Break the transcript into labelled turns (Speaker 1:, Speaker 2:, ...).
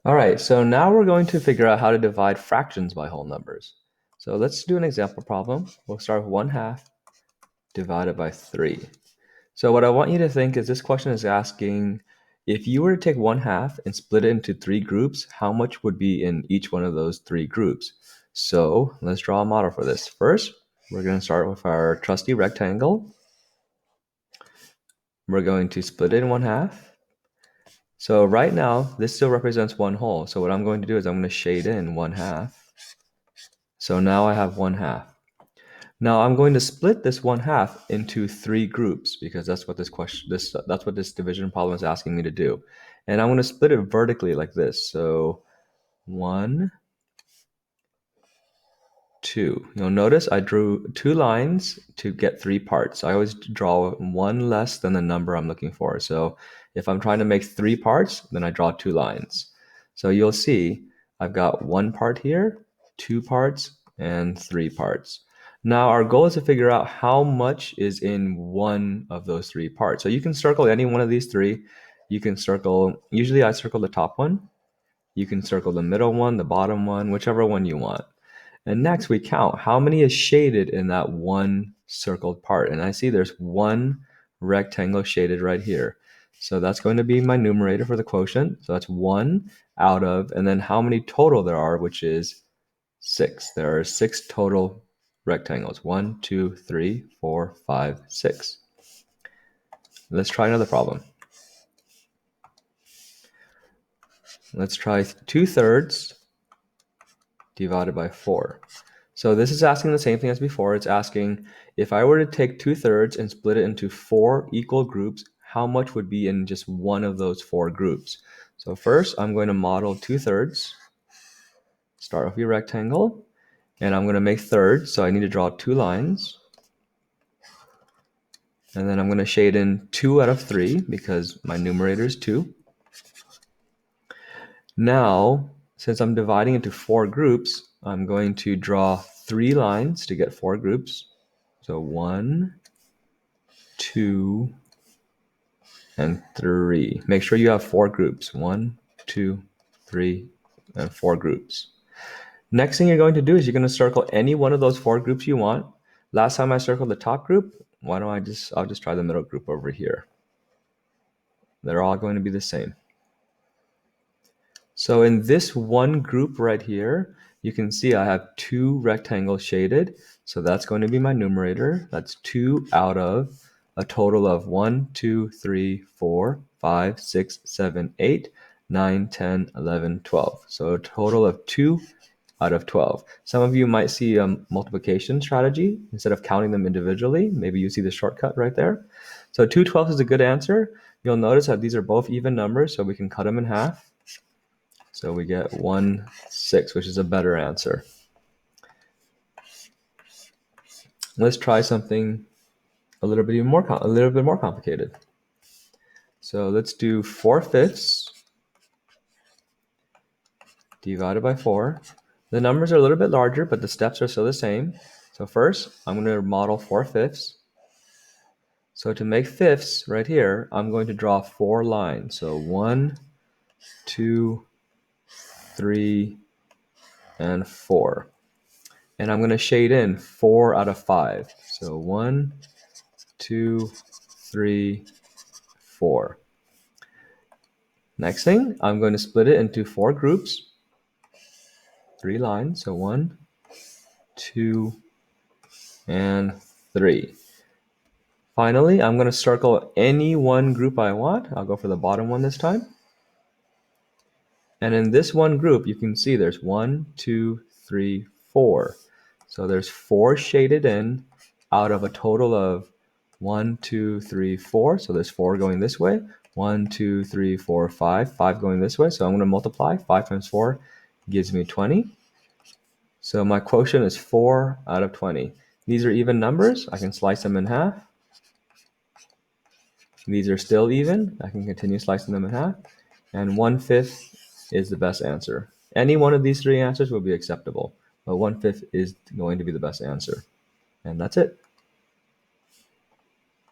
Speaker 1: All right, so now we're going to figure out how to divide fractions by whole numbers. So let's do an example problem. We'll start with 1/2 divided by 3. So what I want you to think is this question is asking, if you were to take 1/2 and split it into 3 groups, how much would be in each one of those 3 groups? So let's draw a model for this. First, we're going to start with our trusty rectangle. We're going to split it in 1/2. So right now, this still represents one whole. So what I'm going to do is I'm going to shade in 1/2. So now I have 1/2. Now I'm going to split this 1/2 into 3 groups because that's what that's what this division problem is asking me to do. And I'm going to split it vertically like this. So 1, 2. You'll notice I drew 2 lines to get 3 parts. I always draw one less than the number I'm looking for. So if I'm trying to make 3 parts, then I draw 2 lines. So you'll see I've got 1 part here, 2 parts, and 3 parts. Now our goal is to figure out how much is in one of those 3 parts. So you can circle any one of these 3. You can circle, usually I circle the top one. You can circle the middle one, the bottom one, whichever one you want. And next we count how many is shaded in that one circled part. And I see there's one rectangle shaded right here. So that's going to be my numerator for the quotient. So that's 1 out of, and then how many total there are, which is 6. There are 6 total rectangles. 1, 2, 3, 4, 5, 6. Let's try another problem. Let's try 2/3 divided by 4. So this is asking the same thing as before. It's asking, if I were to take 2/3 and split it into 4 equal groups, how much would be in just one of those 4 groups? So first, I'm going to model 2/3. Start with your rectangle, and I'm going to make thirds. So I need to draw 2 lines. And then I'm going to shade in 2 out of 3 because my numerator is 2. Now, since I'm dividing into 4 groups, I'm going to draw 3 lines to get 4 groups. So 1, 2, and 3. Make sure you have 4 groups. 1, 2, 3, and 4 groups. Next thing you're going to do is you're going to circle any one of those 4 groups you want. Last time I circled the top group, I'll just try the middle group over here. They're all going to be the same. So in this one group right here, you can see I have 2 rectangles shaded. So that's going to be my numerator. That's 2 out of a total of 1, 2, 3, 4, 5, 6, 7, 8, 9, 10, 11, 12. So a total of 2 out of 12. Some of you might see a multiplication strategy instead of counting them individually. Maybe you see the shortcut right there. So 2/12 is a good answer. You'll notice that these are both even numbers, so we can cut them in half. So we get 1, 6, which is a better answer. Let's try something a little bit more complicated. So let's do 4/5 divided by 4. The numbers are a little bit larger, but the steps are still the same. So first, I'm going to model 4/5. So to make fifths right here, I'm going to draw 4 lines. So 1, 2, 3, and 4. And I'm going to shade in 4 out of 5. So 1, 2, 3, 4. Next thing, I'm going to split it into 4 groups, 3 lines. So 1, 2, and 3. Finally, I'm going to circle any one group I want. I'll go for the bottom one this time. And in this one group, you can see there's 1, 2, 3, 4. So there's 4 shaded in out of a total of 1, 2, 3, 4. So there's 4 going this way. 1, 2, 3, 4, 5. 5 going this way. So I'm going to multiply. 5 times 4 gives me 20. So my quotient is 4 out of 20. These are even numbers. I can slice them in half. These are still even. I can continue slicing them in half. And 1/5 is the best answer. Any one of these 3 answers will be acceptable, but 1/5 is going to be the best answer. And that's it.